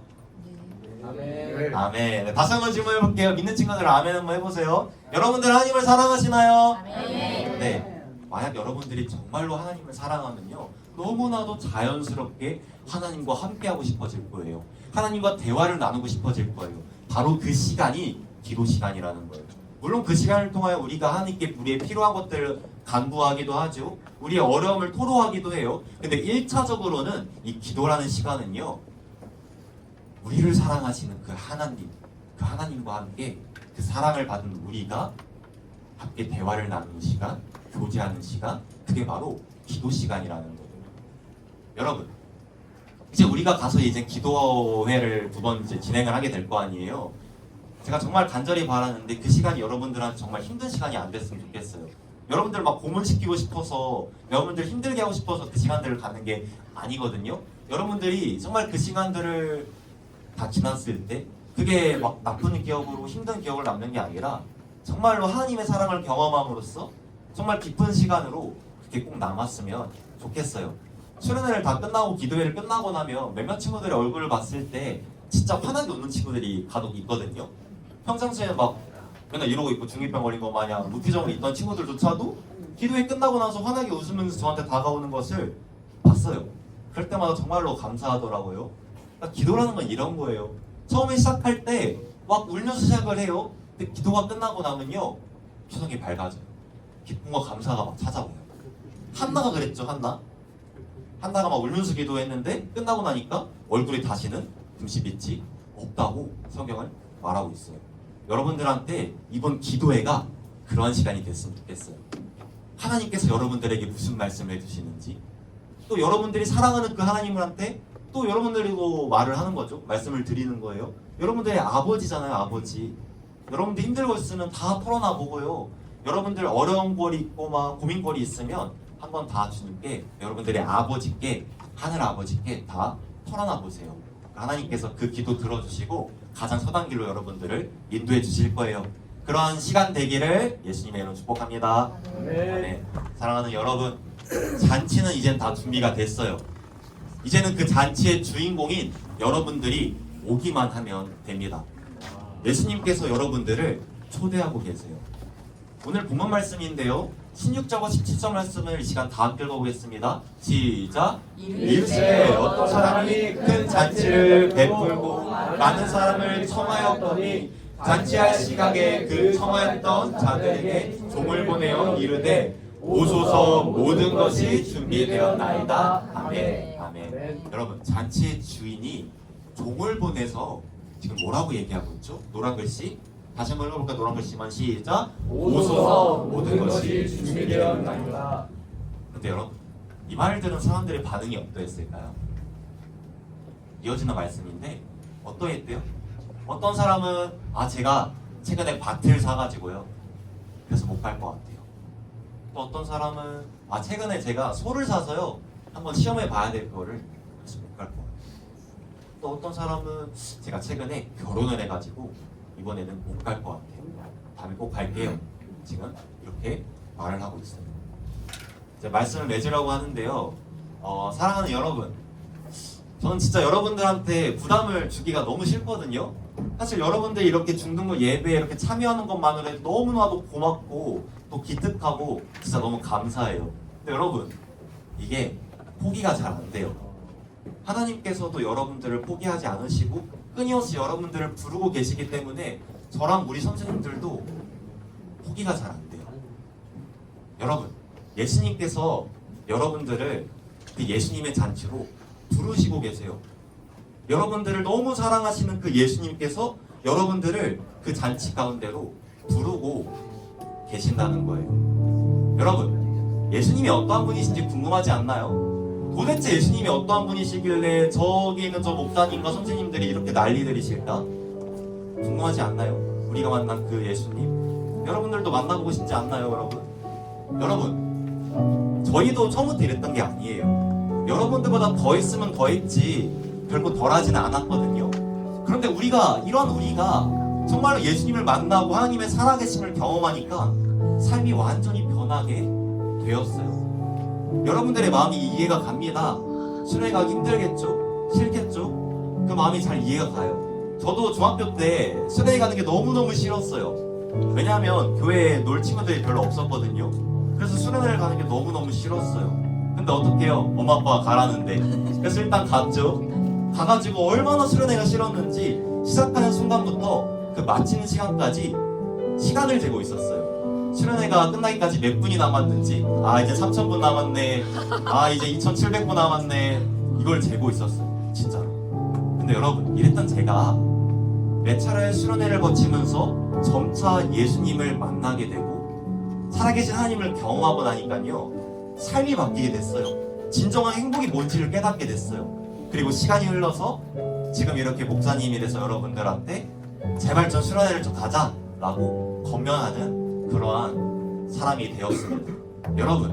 아멘. 아멘. 네, 다시 한번 질문해 볼게요. 믿는 친구들 아멘 한번 해보세요. 여러분들 하나님을 사랑하시나요? 아멘. 네. 만약 여러분들이 정말로 하나님을 사랑하면요, 너무나도 자연스럽게 하나님과 함께하고 싶어질 거예요. 하나님과 대화를 나누고 싶어질 거예요. 바로 그 시간이 기도 시간이라는 거예요. 물론 그 시간을 통하여 우리가 하나님께 우리의 필요한 것들을 간구하기도 하죠. 우리의 어려움을 토로하기도 해요. 근데 1차적으로는 이 기도라는 시간은요, 우리를 사랑하시는 그 하나님과 함께 그 사랑을 받은 우리가 함께 대화를 나누는 시간, 교제하는 시간, 그게 바로 기도 시간이라는 거예요. 여러분, 이제 우리가 가서 이제 기도회를 2번 이제 진행을 하게 될 거 아니에요. 제가 정말 간절히 바라는데 그 시간이 여러분들한테 정말 힘든 시간이 안 됐으면 좋겠어요. 여러분들 막 고문시키고 싶어서, 여러분들 힘들게 하고 싶어서 그 시간들을 갖는 게 아니거든요. 여러분들이 정말 그 시간들을 다 지났을 때 그게 막 나쁜 기억으로 힘든 기억을 남는 게 아니라 정말로 하나님의 사랑을 경험함으로써 정말 깊은 시간으로 그렇게 꼭 남았으면 좋겠어요. 수련회를 다 끝나고 기도회를 끝나고 나면 몇몇 친구들의 얼굴을 봤을 때 진짜 환하게 웃는 친구들이 간혹 있거든요. 평상시에 막 맨날 이러고 있고 중이병 걸린 거 마냥 무표정으로 있던 친구들조차도 기도회 끝나고 나서 환하게 웃으면서 저한테 다가오는 것을 봤어요. 그럴 때마다 정말로 감사하더라고요. 그러니까 기도라는 건 이런 거예요. 처음에 시작할 때 막 울면서 시작을 해요. 근데 기도가 끝나고 나면요, 표정이 밝아져요. 기쁨과 감사가 막 찾아와요. 한나가 그랬죠. 한나가 막 울면서 기도했는데 끝나고 나니까 얼굴에 다시는 금시빛이 없다고 성경을 말하고 있어요. 여러분들한테 이번 기도회가 그러한 시간이 됐으면 좋겠어요. 하나님께서 여러분들에게 무슨 말씀을 해주시는지, 또 여러분들이 사랑하는 그 하나님한테 또 여러분들이고 말을 하는 거죠. 말씀을 드리는 거예요. 여러분들의 아버지잖아요. 아버지. 여러분들 힘들고 있으면 다 털어놔 보고요. 여러분들 어려운 거리 있고 막 고민거리 있으면 한번 다 주님께, 여러분들의 아버지께, 하늘 아버지께 다 털어놔 보세요. 하나님께서 그 기도 들어주시고 가장 선한 길로 여러분들을 인도해 주실 거예요. 그런 시간 되기를 예수님의 이름으로 축복합니다. 네. 사랑하는 여러분, 잔치는 이젠 다 준비가 됐어요. 이제는 그 잔치의 주인공인 여러분들이 오기만 하면 됩니다. 예수님께서 여러분들을 초대하고 계세요. 오늘 본문 말씀인데요, 16절과 17절 말씀을 이 시간 다 함께 읽어보겠습니다. 시작! 이르시되 어떤 사람이 큰 잔치를 베풀고 많은 사람을 청하였더니 잔치할 시각에 그 청하였던 자들에게 종을 보내어 이르되 오소서, 모든 것이 준비되었나이다. 아멘. 아멘. 여러분, 잔치의 주인이 종을 보내서 지금 뭐라고 얘기하고 있죠? 노란 글씨 다시 한번 읽어볼까요? 노란 글씨만 시작! 오소서, 모든 것이 준비되었나이다. 근데 여러분, 이 말을 들은 사람들의 반응이 어떠했을까요? 이어지는 말씀인데 어떠했대요? 어떤 사람은 제가 최근에 밭을 사가지고요, 그래서 못 갈 것 같아요. 또 어떤 사람은 최근에 제가 소를 사서요, 한번 시험해 봐야 될 거를, 그래서 못 갈 것 같아요. 또 어떤 사람은 제가 최근에 결혼을 해가지고 이번에는 못 갈 것 같아요. 다음에 꼭 갈게요. 지금 이렇게 말을 하고 있어요. 이제 말씀을 맺으려고 하는데요, 사랑하는 여러분, 저는 진짜 여러분들한테 부담을 주기가 너무 싫거든요. 사실 여러분들이 이렇게 중등부 예배에 이렇게 참여하는 것만으로도 너무나도 고맙고 또 기특하고 진짜 너무 감사해요. 근데 여러분, 이게 포기가 잘 안 돼요. 하나님께서도 여러분들을 포기하지 않으시고 끊임없이 여러분들을 부르고 계시기 때문에 저랑 우리 선생님들도 포기가 잘 안 돼요. 여러분, 예수님께서 여러분들을 그 예수님의 잔치로 부르시고 계세요. 여러분들을 너무 사랑하시는 그 예수님께서 여러분들을 그 잔치 가운데로 부르고 계신다는 거예요. 여러분, 예수님이 어떠한 분이신지 궁금하지 않나요? 도대체 예수님이 어떠한 분이시길래 저기 있는 저 목사님과 선생님들이 이렇게 난리들이실까? 궁금하지 않나요? 우리가 만난 그 예수님, 여러분들도 만나보고 싶지 않나요? 여러분, 저희도 처음부터 이랬던 게 아니에요. 여러분들보다 더 했으면 더 했지 결코 덜하지는 않았거든요. 그런데 우리가 정말로 예수님을 만나고 하나님의 살아계심을 경험하니까 삶이 완전히 변하게 되었어요. 여러분들의 마음이 이해가 갑니다. 수련회 가기 힘들겠죠? 싫겠죠? 그 마음이 잘 이해가 가요. 저도 중학교 때 수련회 가는 게 너무너무 싫었어요. 왜냐하면 교회에 놀 친구들이 별로 없었거든요. 그래서 수련회를 가는 게 너무너무 싫었어요. 근데 어떡해요? 엄마 아빠가 가라는데. 그래서 일단 갔죠. 가가지고 얼마나 수련회가 싫었는지 시작하는 순간부터 그 마치는 시간까지 시간을 재고 있었어요. 수련회가 끝나기까지 몇 분이 남았는지, 이제 3,000분 남았네, 이제 2,700분 남았네, 이걸 재고 있었어요. 진짜로. 근데 여러분, 이랬던 제가 몇 차례 수련회를 거치면서 점차 예수님을 만나게 되고 살아계신 하나님을 경험하고 나니까요, 삶이 바뀌게 됐어요. 진정한 행복이 뭔지를 깨닫게 됐어요. 그리고 시간이 흘러서 지금 이렇게 목사님이 돼서 여러분들한테 제발 좀 수련회를 좀 가자라고 권면하는 그러한 사람이 되었습니다. 여러분,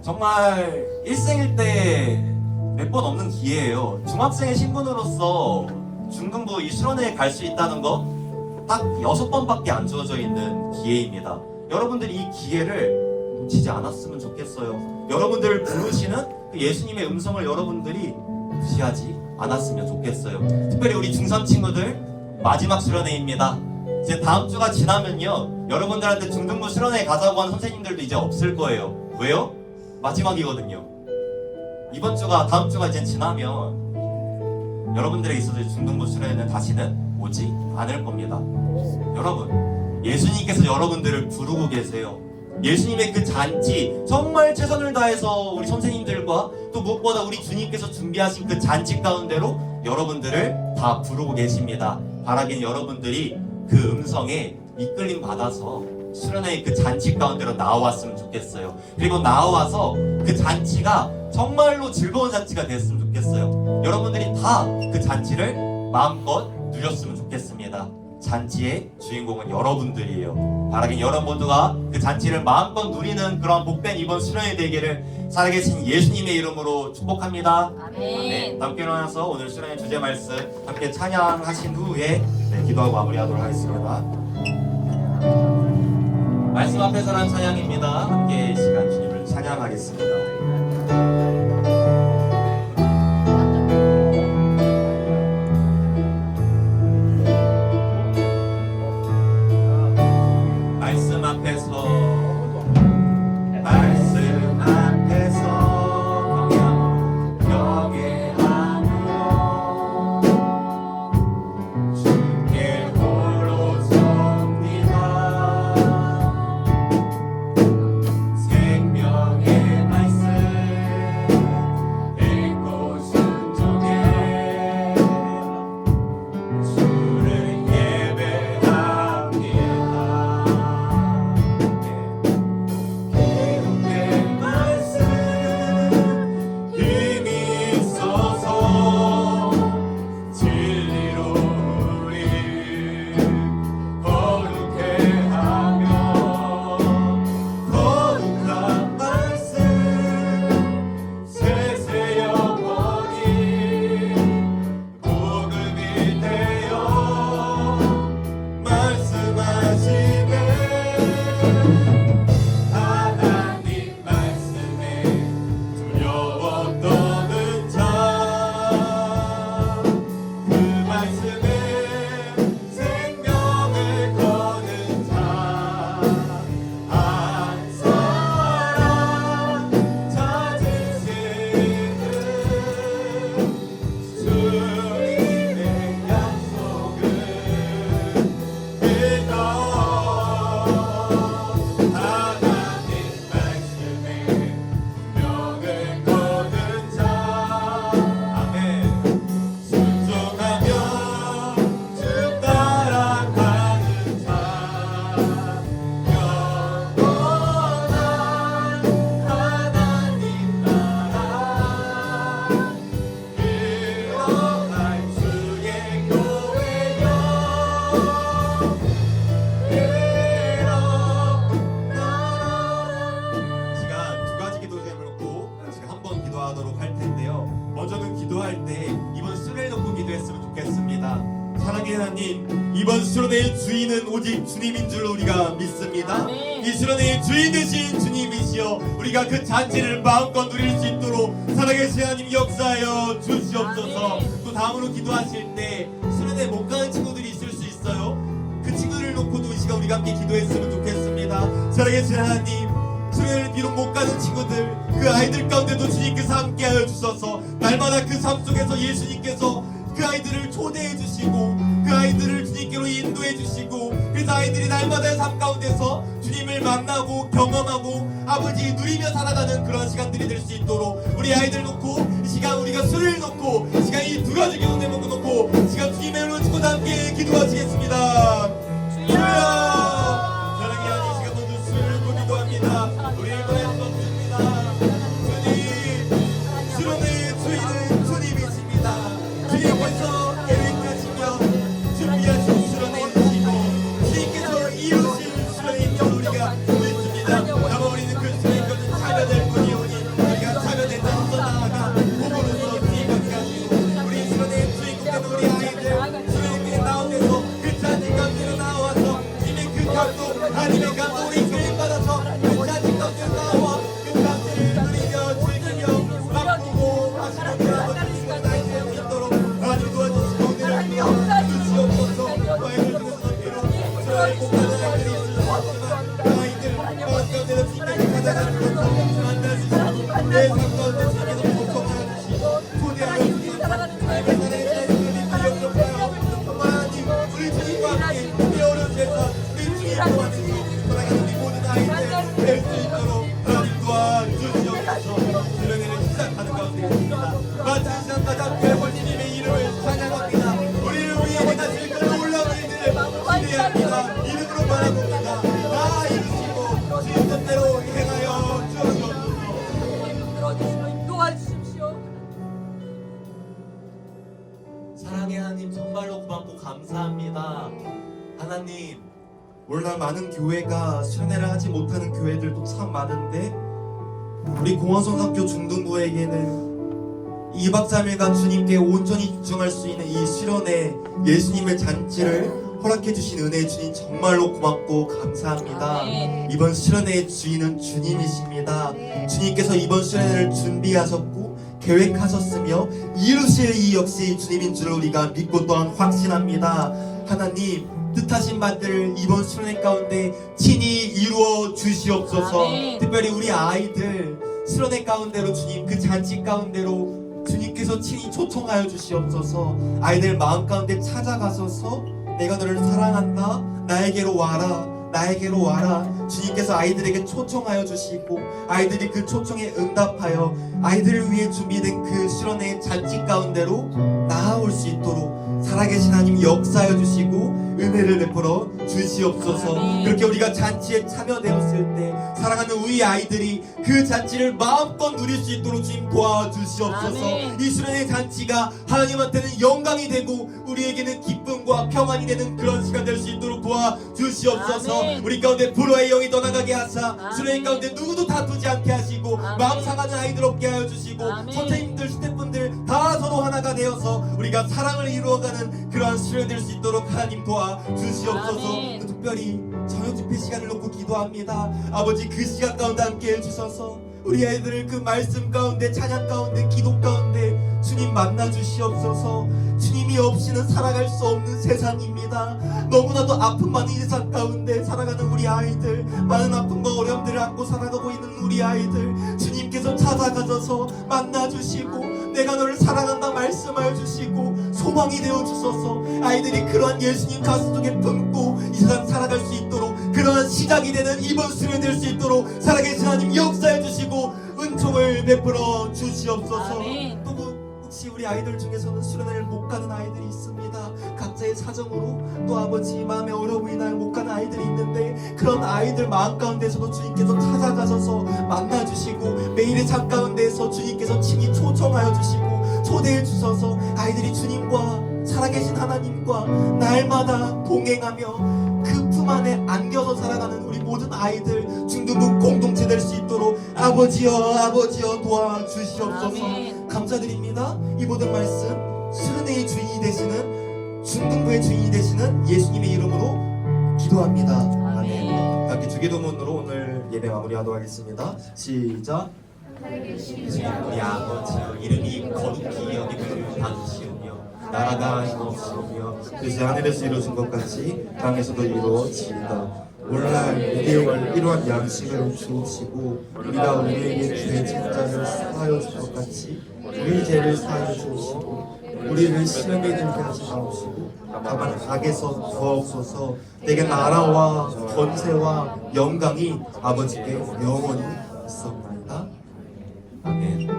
정말 일생일대 몇 번 없는 기회예요. 중학생의 신분으로서 중등부 이 수련회에 갈 수 있다는 거 딱 6번밖에 안 주어져 있는 기회입니다. 여러분들이 이 기회를 놓치지 않았으면 좋겠어요. 여러분들을 부르시는 그 예수님의 음성을 여러분들이 무시하지 않았으면 좋겠어요. 특별히 우리 중3 친구들, 마지막 수련회입니다. 이제 다음 주가 지나면요, 여러분들한테 중등부 수련회 가자고 하는 선생님들도 이제 없을 거예요. 왜요? 마지막이거든요. 이번 주가, 다음 주가 이제 지나면 여러분들에게 있어서 중등부 수련회는 다시는 오지 않을 겁니다. 여러분, 예수님께서 여러분들을 부르고 계세요. 예수님의 그 잔치, 정말 최선을 다해서 우리 선생님들과 또 무엇보다 우리 주님께서 준비하신 그 잔치 가운데로 여러분들을 다 부르고 계십니다. 바라기는 여러분들이 그 음성에 이끌림 받아서 수련회의 그 잔치 가운데로 나왔으면 좋겠어요. 그리고 나와서 그 잔치가 정말로 즐거운 잔치가 됐으면 좋겠어요. 여러분들이 다 그 잔치를 마음껏 누렸으면 좋겠습니다. 잔치의 주인공은 여러분들이에요. 바라긴 여러분 모두가 그 잔치를 마음껏 누리는 그런 복된 이번 수련회 되기를 살아계신 예수님의 이름으로 축복합니다. 네, 함께 일어나서 오늘 수련회 주제 말씀 함께 찬양하신 후에 기도하고 마무리하도록 하겠습니다. 말씀 앞에서란 찬양입니다. 함께 이 시간 주님을 찬양하겠습니다. 이번 수련회의 주인은 오직 주님인 줄 우리가 믿습니다. 이 수련회의 주인 되신 주님이시여, 우리가 그 잔치를 마음껏 누릴 수 있도록 살아계신 하나님 역사하여 주시옵소서. 또 다음으로 기도하실 때 수련회 못 가는 친구들이 있을 수 있어요. 그 친구들을 놓고도 이 시간 우리가 함께 기도했으면 좋겠습니다. 살아계신 하나님, 수련회를 비록 못 가는 친구들, 그 아이들 가운데도 주님께서 함께하여 주셔서 날마다 그 삶 속에서 예수님께서 그 아이들을 초대해 주시고 그 아이들을 주님께로 인도해 주시고, 그래서 아이들이 날마다의 삶 가운데서 주님을 만나고 경험하고 아버지 누리며 살아가는 그런 시간들이 될 수 있도록 우리 아이들 놓고 이 시간 우리가 술을 놓고 이 시간 이 두 가지 기도 제목을 놓고 이 시간 주님의 이름으로 주고 함께 기도하시겠습니다. 주여, 사랑의 하나님, 이 시간 모두 술을 놓고 기도합니다. 우리 일본에 없습니다. 주님, 수련회의 주인은 주님이십니다. 주님께서 계획하시며 준비하신 수련회이시고 주님께서 이루신 수련회인 줄 우리가 믿습니다. 다만 우리는 그 수련회까지 참여될 뿐이오니 우리가 참여된다는 나아가 복으로서 주님과 하시고 우리 수련회의 주인공 되는 우리 아이들 수련회 가운데서 그 잔치 가운데 정말로 고맙고 감사합니다. 하나님, 오늘날 많은 교회가 수련회를 하지 못하는 교회들도 참 많은데 우리 공원성학교 중등부에게는 2박 3일간 주님께 온전히 집중할 수 있는 이 수련회 예수님의 잔치를 허락해 주신 은혜의 주님 정말로 고맙고 감사합니다. 아멘. 이번 수련회의 주인은 주님이십니다. 주님께서 이번 수련회를 준비하셨고 계획하셨으며 이루실 이 역시 주님인 줄 우리가 믿고 또한 확신합니다. 하나님, 뜻하신 바들을 이번 수련회 가운데 친히 이루어 주시옵소서. 아멘. 특별히 우리 아이들 수련회 가운데로 주님, 그 잔치 가운데로 주님께서 친히 초청하여 주시옵소서. 아이들 마음 가운데 찾아가셔서 내가 너를 사랑한다, 나에게로 와라, 나에게로 와라. 주님께서 아이들에게 초청하여 주시고 아이들이 그 초청에 응답하여 아이들을 위해 준비된 그 수련회 잔치 가운데로 나아올 수 있도록 살아계신 하나님 역사하여 주시고 은혜를 베풀어 주시옵소서. 아멘. 그렇게 우리가 잔치에 참여되었을 때 사랑하는 우리 아이들이 그 잔치를 마음껏 누릴 수 있도록 주님 도와주시옵소서. 아멘. 이 수련의 잔치가 하나님한테는 영광이 되고 우리에게는 기쁨과 평안이 되는 그런 시간 될 수 있도록 도와주시옵소서. 아멘. 우리 가운데 불화의 영이 떠나가게 하사 아멘. 수련의 가운데 누구도 다투지 않게 하시고 아멘. 마음 상하는 아이들 없게 하여 주시고 아멘. 선생님들 스태프분들 다 서로 하나가 되어서 우리가 사랑을 이루어가는 그러한 수련이 될 수 있도록 하나님 도와주시옵소서. 아멘. 특별히 저녁 집회 시간을 놓고 기도합니다. 아버지, 그 시간 가운데 함께 해주셔서 우리 아이들을 그 말씀 가운데, 찬양 가운데, 기도 가운데 주님 만나 주시옵소서. 주님이 없이는 살아갈 수 없는 세상입니다. 너무나도 아픔 많은 이 세상 가운데 살아가는 우리 아이들, 많은 아픔과 어려움들을 안고 살아가고 있는 우리 아이들, 주님께서 찾아가셔서 만나 주시고 내가 너를 사랑한다 말씀하여 주시고 소망이 되어 주셔서 아이들이 그러한 예수님 가슴 속에 품고 이 세상 살아갈 수 있도록 그러한 시작이 되는 이번 수련이 될 수 있도록 살아계신 하나님 역사해 주시고 은총을 베풀어 주시옵소서. 아멘. 또 혹시 우리 아이들 중에서는 수련회를 못 가는 아이들이 있습니다. 각자의 사정으로 또 아버지 마음에 어려움이 인하여 못 가는 아이들이 있는데 그런 아이들 마음 가운데서도 주님께서 찾아가셔서 만나주시고 매일의 삶 가운데서 주님께서 친히 초청하여 주시고 초대해 주셔서 아이들이 주님과 살아계신 하나님과 날마다 동행하며 그 품 안에 안겨서 살아가는 우리 모든 아이들 중등부 공동체 될 수 있도록 아버지여 도와주시옵소서. 아멘. 감사드립니다. 이 모든 말씀 수련회의 주인이 되시는 중등부의 주인이 되시는 예수님의 이름으로 기도합니다. 아멘. 함께 주기도문으로 오늘 예배 마무리하도록 하겠습니다. 시작. 우리 아버지여, 이름이 거룩히 여김을 받으시오며 나라가 이루어지오며 뜻이 하늘에서 이루어진 것 같이 땅에서도 이루어지이다. 오늘날 우리에게 이러한 양식을 주시고 우리가 우리에게 죄 진 자를 사하여 줄 것 같이 우리 죄를 사하여 주시고 우리를 시험에 들게 하지 마옵시고 다만 악에서 구하옵소서. 내게 나라와 권세와 영광이 아버지께 영원히 있사옵나이다. 아멘.